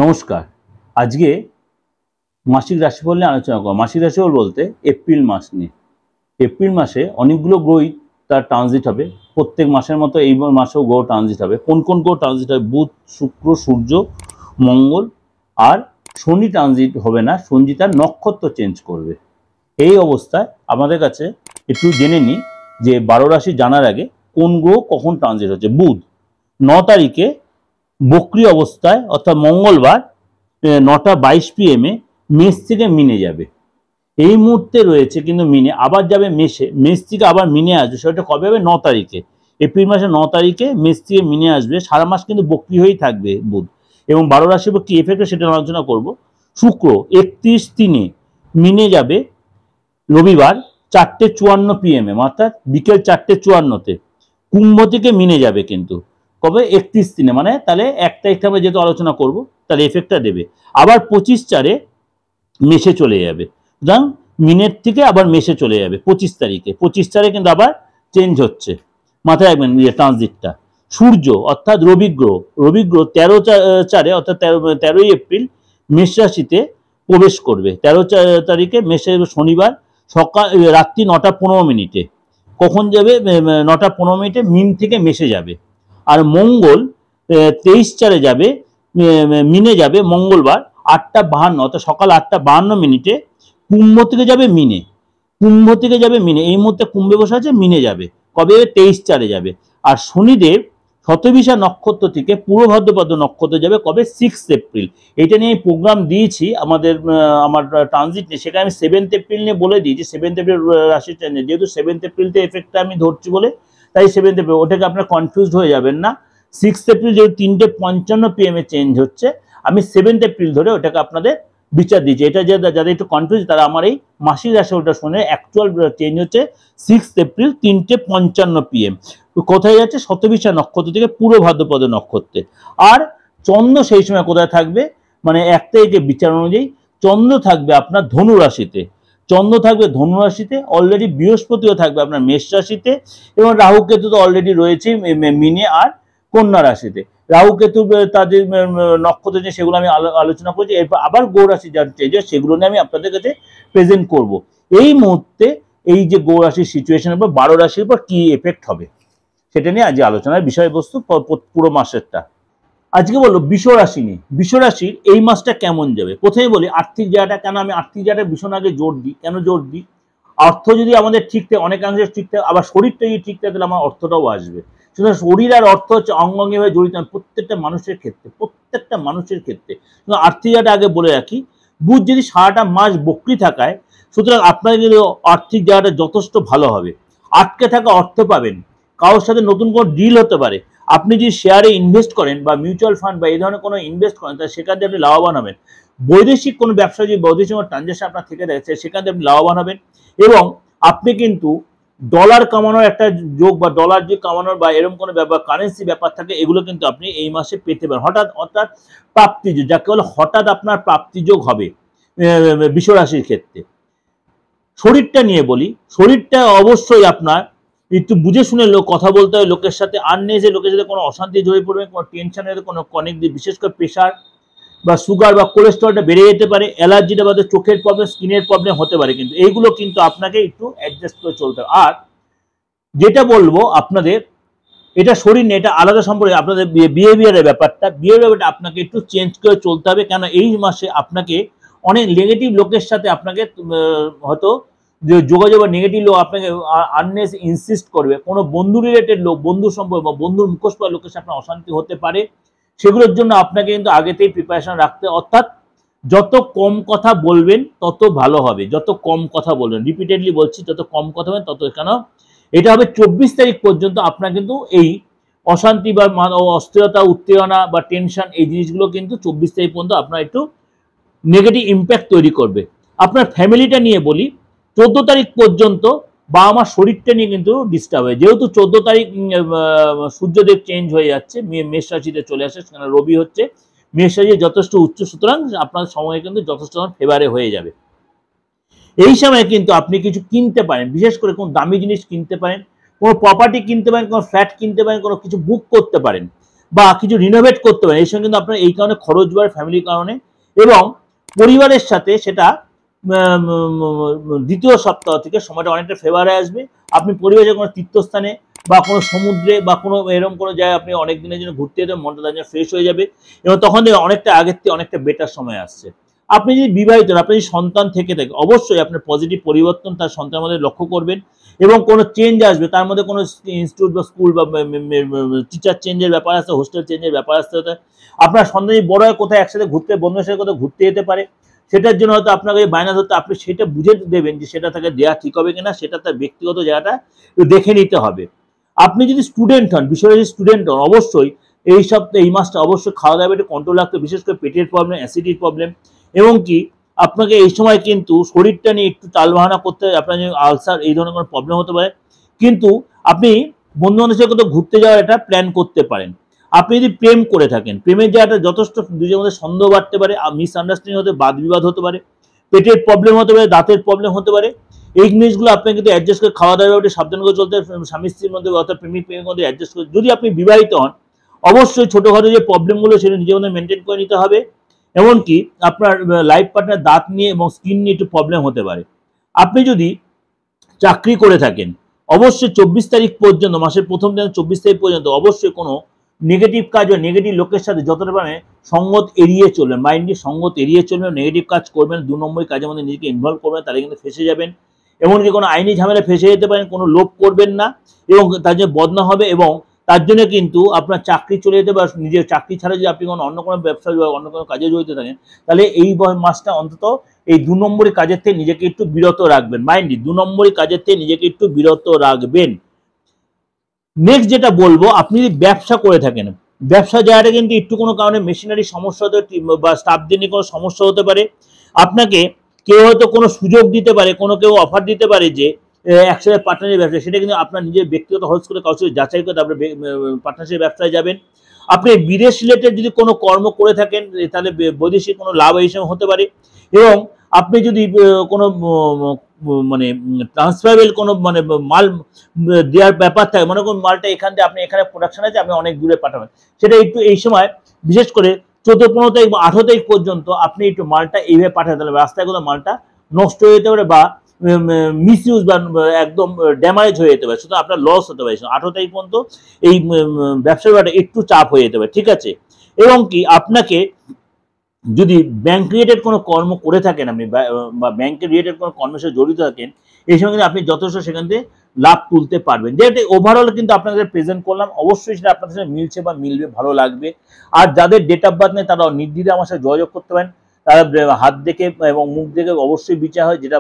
নমস্কার। আজকে মাসিক রাশিফল নিয়ে আলোচনা করব। মাসিক রাশিফল বলতে এপ্রিল মাস নিয়ে। এপ্রিল মাসে অনেকগুলো গ্রহই তার ট্রানজিট হবে। প্রত্যেক মাসের মতো এই মাসেও গ্রহ ট্রানজিট হবে। কোন কোন গ্রহ ট্রানজিট হবে? বুধ, শুক্র, সূর্য, মঙ্গল আর শনি ট্রানজিট হবে না। শনি তার নক্ষত্র চেঞ্জ করবে। এই অবস্থায় আমাদের কাছে একটু জেনে নিই যে 12 রাশি জানার আগে কোন গ্রহ কখন ট্রানজিট হচ্ছে। বুধ 9 তারিখে বক্রী অবস্থায় অর্থাৎ মঙ্গলবার 9:22 PM মেষ থেকে মিনে যাবে। এই মুহূর্তে রয়েছে কিন্তু মিনে, আবার যাবে মেষে, মেষ থেকে আবার মিনে আসবে। সেটা কবে হবে? 9 তারিখে। এপ্রিল মাসের 9 তারিখে মেষ থেকে মিনে আসবে। সারা মাস কিন্তু বক্রী হয়েই থাকবে বুধ। এবং 12 রাশির উপর কি এফেক্ট সেটা আলোচনা করব। শুক্র 31/3 মিনে যাবে রবিবার 4:54 PM অর্থাৎ বিকেল 4:54 কুম্ভ থেকে মিনে যাবে কিন্তু কবে? 31/3 মানে তাহলে 1 তারিখ আমরা যেহেতু আলোচনা করব তাহলে এফেক্টটা দেবে। আবার 25/4 মেষে চলে যাবে। সুতরাং মিনের থেকে আবার মেষে চলে যাবে 25 তারিখে। 25/4 কিন্তু আবার চেঞ্জ হচ্ছে, মাথায় রাখবেন ট্রানজিটটা। সূর্য অর্থাৎ রবিগ্রহ 13/4 অর্থাৎ 13ই এপ্রিল মেষ রাশিতে প্রবেশ করবে। 13 তারিখে মেষে শনিবার সকাল রাত্রি 9:15 কখন যাবে? 9:15 মিন থেকে মেষে যাবে। আর মঙ্গল 23/4 যাবে, মিনে যাবে মঙ্গলবার 8:52 অর্থাৎ সকাল 8:52 কুম্ভ থেকে যাবে মিনে। কুম্ভ থেকে যাবে মিনে। এই মুহূর্তে কুম্ভে বসে আছে, মিনে যাবে কবে? 23/4 যাবে। আর শনিদেব শতবিশা নক্ষত্র থেকে পূর্ব ভাদ্রপদ নক্ষত্রে যাবে কবে? 6 এপ্রিল। এটা নিয়ে প্রোগ্রাম দিয়েছি আমার ট্রানজিট নিয়ে, সেখানে আমি 7 এপ্রিল নিয়ে বলে দিয়েছি। 7 এপ্রিল রাশি চেঞ্জ, যেহেতু 7 এপ্রিলতে এফেক্টটা আমি ধরছি বলে তাই 7 এপ্রিল, ওটাকে আপনারা কনফিউজ হয়ে যাবেন না। 6 এপ্রিল যেহেতু 3:55 PM চেঞ্জ হচ্ছে, আমি 7 এপ্রিল ধরে ওটাকে আপনাদের বিচার দিয়েছি। এটা যাদের একটু কনফিউজ তারা আমার এই মাসিক রাশিফলটা শুনে, অ্যাকচুয়াল চেঞ্জ হচ্ছে 6 এপ্রিল 3:55 PM। কোথায় যাচ্ছে? শতবিশা নক্ষত্র থেকে পূর্ব ভাদ্রপদ নক্ষত্রে। আর চন্দ্র সেই সময় কোথায় থাকবে? মানে 1 তারিখে বিচার অনুযায়ী চন্দ্র থাকবে আপনার ধনু রাশিতে। চন্দ্র থাকবে ধনু রাশিতে, অলরেডি বৃহস্পতিও থাকবে আপনার মেষ রাশিতে, এবং রাহু কেতু তো অলরেডি রয়েছে মিনে আর কন্যা রাশিতে। রাহু কেতু তাদের নক্ষত্র যে সেগুলো আমি আলোচনা করছি। এরপর আবার গ্রহ রাশি যা চেঞ্জ হয় সেগুলো নিয়ে আমি আপনাদের কাছে প্রেজেন্ট করব। এই মুহূর্তে এই যে গ্রহ রাশির সিচুয়েশনের উপর 12 রাশির উপর কি এফেক্ট হবে সেটা নিয়ে আজকে আলোচনার বিষয়বস্তু পুরো মাসেরটা। আজকে বললো বৃষ রাশি নিয়ে। বৃষ রাশির এই মাসটা কেমন যাবে। প্রথমে বলি আর্থিক জায়গাটা কেন, আমি আর্থিক জায়গাটা ভীষণ আগে জোর দিই। কেন জোর দিই? অর্থ যদি আমাদের ঠিক থাকে, অনেকাংশে ঠিক থাকে, আবার শরীরটা যদি ঠিক থাকে তাহলে আমার অর্থটাও আসবে। সুতরাং শরীর আর অর্থ হচ্ছে অঙ্গাঙ্গিভাবে জড়িত প্রত্যেকটা মানুষের ক্ষেত্রে, প্রত্যেকটা মানুষের ক্ষেত্রে। আর্থিক জায়গাটা আগে বলে রাখি, বুধ যদি সারাটা মাস বক্রী থাকায়, সুতরাং আপনাদের কিন্তু আর্থিক জায়গাটা যথেষ্ট ভালো হবে। আটকে থাকা অর্থ পাবেন, কারোর সাথে নতুন কোনো ডিল হতে পারে। আপনি যদি শেয়ারে ইনভেস্ট করেন বা মিউচুয়াল ফান্ড বা এই ধরনের কোনো ইনভেস্ট করেন তাহলে সেখান থেকে আপনি লাভবান হবেন। বৈদেশিক কোনো ব্যবসা যদি বৈদেশিক কোনো ট্রানজাকশন আপনার থেকে রয়েছে সেখান থেকে আপনি লাভবান হবেন। এবং আপনি কিন্তু ডলার কামানোর একটা যোগ বা ডলার যে কামানোর বা এরকম কোনো ব্যাপার কারেন্সি ব্যাপার থাকে, এগুলো কিন্তু আপনি এই মাসে পেতে পারেন হঠাৎ। অর্থাৎ প্রাপ্তিযোগ, যাকে বলে হঠাৎ আপনার প্রাপ্তিযোগ হবে বৃষ রাশির ক্ষেত্রে। শরীরটা নিয়ে বলি, শরীরটা অবশ্যই আপনার একটু বুঝে শুনে কথা বলতে হয় লোকের সাথে। আর নেই যে লোকের সাথে কোনো অশান্তি জড়িয়ে পড়বে, কোনো টেনশনের কোনো অনেক, বিশেষ করে প্রেশার বা সুগার বা কোলেস্ট্রলটা বেড়ে যেতে পারে, অ্যালার্জিটা বাদে চোখের প্রবলেম, স্কিনের প্রবলেম হতে পারে। কিন্তু এইগুলো কিন্তু আপনাকে একটু অ্যাডজাস্ট করে চলতে হবে। আর যেটা বলবো আপনাদের, এটা শরীর নিয়ে, এটা আলাদা সম্পর্কে আপনাদের বিহেভিয়ারের ব্যাপারটা, বিহেভিয়ারটা আপনাকে একটু চেঞ্জ করে চলতে হবে। কেন এই মাসে আপনাকে অনেক নেগেটিভ লোকের সাথে আপনাকে হয়তো যোগাযোগ বা নেগেটিভ লোক আপনাকে আননেস ইনসিস্ট করবে। কোনো বন্ধু রিলেটেড লোক, বন্ধু সম্পর্ক বা বন্ধুর মুখোশ পাওয়া লোকের সাথে আপনার অশান্তি হতে পারে। সেগুলোর জন্য আপনাকে কিন্তু আগেতেই প্রিপারেশন রাখতে, অর্থাৎ যত কম কথা বলবেন তত ভালো হবে। যত কম কথা বলবেন, রিপিটেডলি বলছি, যত কম কথা বলবেন তত। কেন এটা হবে 24 তারিখ পর্যন্ত আপনার কিন্তু এই অশান্তি বা অস্থিরতা, উত্তেজনা বা টেনশন, এই জিনিসগুলো কিন্তু 24 তারিখ পর্যন্ত আপনার একটু নেগেটিভ ইম্প্যাক্ট তৈরি করবে। আপনার ফ্যামিলিটা নিয়ে বলি, 14 তারিখ পর্যন্ত বা আমার শরীরটা নিয়ে কিন্তু ডিস্টার্ব হয়। যেহেতু 14 তারিখ সূর্যদেব চেঞ্জ হয়ে যাচ্ছে, মেষ রাশিতে চলে আসে, সেখানে রবি হচ্ছে মেষ রাশি যথেষ্ট উচ্চ, সুতরাং আপনার সময় কিন্তু যথেষ্ট ফেভারে হয়ে যাবে। এই সময় কিন্তু আপনি কিছু কিনতে পারেন, বিশেষ করে কোনো দামি জিনিস কিনতে পারেন, কোনো প্রপার্টি কিনতে পারেন, কোনো ফ্ল্যাট কিনতে পারেন, কোনো কিছু বুক করতে পারেন। বা কিছু রিনোভেট করতে পারেন। এই সঙ্গে কিন্তু আপনার এই কারণে খরচ বাড়ে ফ্যামিলির কারণে, এবং পরিবারের সাথে সেটা দ্বিতীয় সপ্তাহ থেকে সময়টা অনেকটা ফেভারে আসবে। আপনি পরিবারের কোনো তীর্থস্থানে বা কোনো সমুদ্রে বা কোনো এরকম কোনো জায়গায় আপনি অনেক দিনের জন্য ঘুরতে যেতে, মনটা তার জন্য ফ্রেশ হয়ে যাবে, এবং তখন অনেকটা আগের থেকে অনেকটা বেটার সময় আসছে। আপনি যদি বিবাহিত, আপনার যদি সন্তান থেকে থাকে, অবশ্যই আপনার পজিটিভ পরিবর্তন তার সন্তানের মধ্যে লক্ষ্য করবেন, এবং কোনো চেঞ্জ আসবে তার মধ্যে, কোনো ইনস্টিটিউট বা স্কুল বা টিচার চেঞ্জের ব্যাপার আসতে, হোস্টেল চেঞ্জের ব্যাপার আসতে হতে, আপনার সন্তান যদি বড় হয় কোথায় একসাথে ঘুরতে, বন্ধুদের সাথে কোথাও ঘুরতে যেতে পারে, সেটার জন্য হয়তো আপনাকে বায়না ধরতে, আপনি সেটা বুঝে দেবেন যে সেটা তাকে দেওয়া ঠিক হবে কিনা, সেটা তার ব্যক্তিগত জায়গাটা দেখে নিতে হবে। আপনি যদি স্টুডেন্ট হন, বিশেষ করে স্টুডেন্ট হন, অবশ্যই এই সপ্তাহে এই মাসটা অবশ্যই খাওয়া দাওয়া একটু কন্ট্রোল রাখতে, বিশেষ করে পেটের প্রবলেম, অ্যাসিডিটির প্রবলেম, এবং কি আপনাকে এই সময় কিন্তু শরীরটা নিয়ে একটু টালবাহানা করতে হবে। আপনার আলসার এই ধরনের কোনো প্রবলেম হতে পারে, কিন্তু আপনি বন্ধু বান্ধবের সাথে কোথাও ঘুরতে যাওয়ার একটা প্ল্যান করতে পারেন। আপনি যদি প্রেম করে থাকেন, প্রেমের জায়গাটা যথেষ্ট দুজনের মধ্যে সন্দেহ বাড়তে পারে, মিসআন্ডারস্ট্যান্ডিং হতে, বাদ বিবাদ হতে পারে, পেটের প্রবলেম হতে পারে, দাঁতের প্রবলেম হতে পারে। এই জিনিসগুলো আপনাকে কিন্তু অ্যাডজাস্ট করে, খাওয়া দাওয়া একটু সাবধান করে চলতে হবে, স্বামী স্ত্রীর মধ্যে অর্থাৎ প্রেমিক প্রেমিকের মধ্যে অ্যাডজাস্ট করে। যদি আপনি বিবাহিত হন, অবশ্যই ছোটখাটো যে প্রবলেমগুলো সেটা নিজের মধ্যে মেনটেন করে নিতে হবে। এমনকি আপনার লাইফ পার্টনার দাঁত নিয়ে এবং স্কিন নিয়ে একটু প্রবলেম হতে পারে। আপনি যদি চাকরি করে থাকেন, অবশ্যই 24 তারিখ পর্যন্ত, মাসের প্রথম দিন 24 তারিখ পর্যন্ত অবশ্যই কোনো নেগেটিভ কাজ বা নেগেটিভ লোকের সাথে যতটা পারে সঙ্গত এড়িয়ে চলবেন, মাইন্ডে সঙ্গত এড়িয়ে চলবেন, নেগেটিভ কাজ করবেন, 2 নম্বরই কাজের মধ্যে নিজেকে ইনভলভ করবেন, তাহলে কিন্তু ফেসে যাবেন। এমনকি কোনো আইনি ঝামেলা ফেসে যেতে পারেন, কোনো লোভ করবেন না, এবং তার জন্য বদনাম হবে, এবং তার জন্য কিন্তু আপনার চাকরি চলে যেতে পারে। নিজের চাকরি ছাড়া যদি আপনি কোনো অন্য কোনো ব্যবসা বা অন্য কোনো কাজে জড়িত থাকেন, তাহলে এই মাসটা অন্তত এই 2 নম্বরই কাজের থেকে নিজেকে একটু বিরত রাখবেন। মাইন্ডলি 2 নম্বরই কাজের থেকে নিজেকে একটু বিরত রাখবেন। নেক্সট যেটা বলবো, আপনি যদি ব্যবসা করে থাকেন, ব্যবসা জায়গাটা কিন্তু একটু কোনো কারণে মেশিনারি সমস্যা হতে বা স্টাফদের নিয়ে কোনো সমস্যা হতে পারে। আপনাকে কেউ হয়তো কোনো সুযোগ দিতে পারে, কোনো কেউ অফার দিতে পারে যে একসাথে পার্টনারের ব্যবসা, সেটা কিন্তু আপনার নিজের ব্যক্তিগত খরচ করে কাউকে যাচাই করে তারপরে পার্টনারশিপ ব্যবসায় যাবেন। আপনি বিদেশ রিলেটেড যদি কোনো কর্ম করে থাকেন, তাহলে বৈদেশিক কোনো লাভ এই সময় হতে পারে। এবং আপনি যদি কোনো মানে ট্রান্সফারেবল কোনো মানে মাল দেওয়ার ব্যাপার থাকে, মনে করুন মালটা এখান থেকে আপনি এখানে প্রোডাকশন আছে, আপনি অনেক দূরে পাঠাবেন, সেটা একটু এই সময় বিশেষ করে 14, 15 তারিখ বা 18 তারিখ পর্যন্ত আপনি একটু মালটা এইভাবে পাঠাতে হবে, রাস্তায় কোথাও মালটা নষ্ট হয়ে যেতে পারে বা মিসইউজ বা একদম ড্যামেজ হয়ে যেতে পারে, সুতরাং আপনার লস হতে পারে। 18 তারিখ পর্যন্ত এই ব্যবসার ব্যাপারটা একটু চাপ হয়ে যেতে পারে, ঠিক আছে। এবং কি আপনাকে যদি ব্যাংক রিলেটেড কোনো কর্ম করে থাকেন আপনি, বা ব্যাংকের রিলেটেড কোনো কর্মের সাথে জড়িত থাকেন, এই সময় কিন্তু আপনি যথেষ্ট সেখান থেকে লাভ তুলতে পারবেন। যেটা ওভারঅল কিন্তু আপনাদের প্রেজেন্ট করলাম, অবশ্যই সেটা আপনাদের সাথে মিলছে বা মিলবে, ভালো লাগবে। আর যাদের ডেট অফ বার্থ নেই তারা নির্দ্বিধায় আমার সাথে যোগাযোগ করতে পারেন। তারা হাত দেখে এবং মুখ দেখে অবশ্যই বিচার হয়, যেটা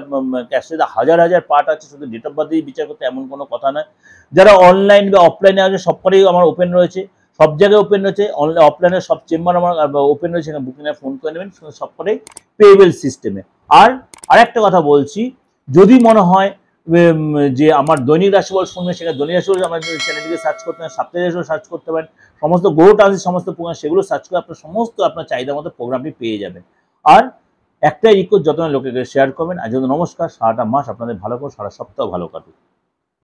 ক্যাশে হাজার হাজার পার্ট আছে, শুধু ডেট অফ বার্থ দিয়ে বিচার করতে এমন কোনো কথা নয়। যারা অনলাইন বা অফলাইনে আছে সবকটাই আমার ওপেন রয়েছে, সব জায়গায় ওপেন রয়েছে, অনলাইন অফলাইনে সব চেম্বার আমার ওপেন রয়েছে, সেখানে বুকিং ফোন করে নেবেন, সবকটাই পেয়েবল সিস্টেমে। আর আরেকটা কথা বলছি, যদি মনে হয় যে আমার দৈনিক রাশিফল শুনবেন, সেখানে দৈনিক রাশিফল আমার চ্যানেলটিকে সার্চ করতে পারেন, সাপ্তাহিক রাশিফল সার্চ করতে পারেন, সমস্ত গ্রহ ট্রানজিট সমস্ত প্রোগ্রাম সেগুলো সার্চ করে আপনার সমস্ত আপনার চাহিদা মতো প্রোগ্রামটি পেয়ে যাবেন। আর একটাই রিকোয়েস্ট, যত লোকেকে শেয়ার করবেন। আজ নমস্কার, সারাটা মাস আপনাদের ভালো করুন, সারা সপ্তাহ ভালো কাটুক।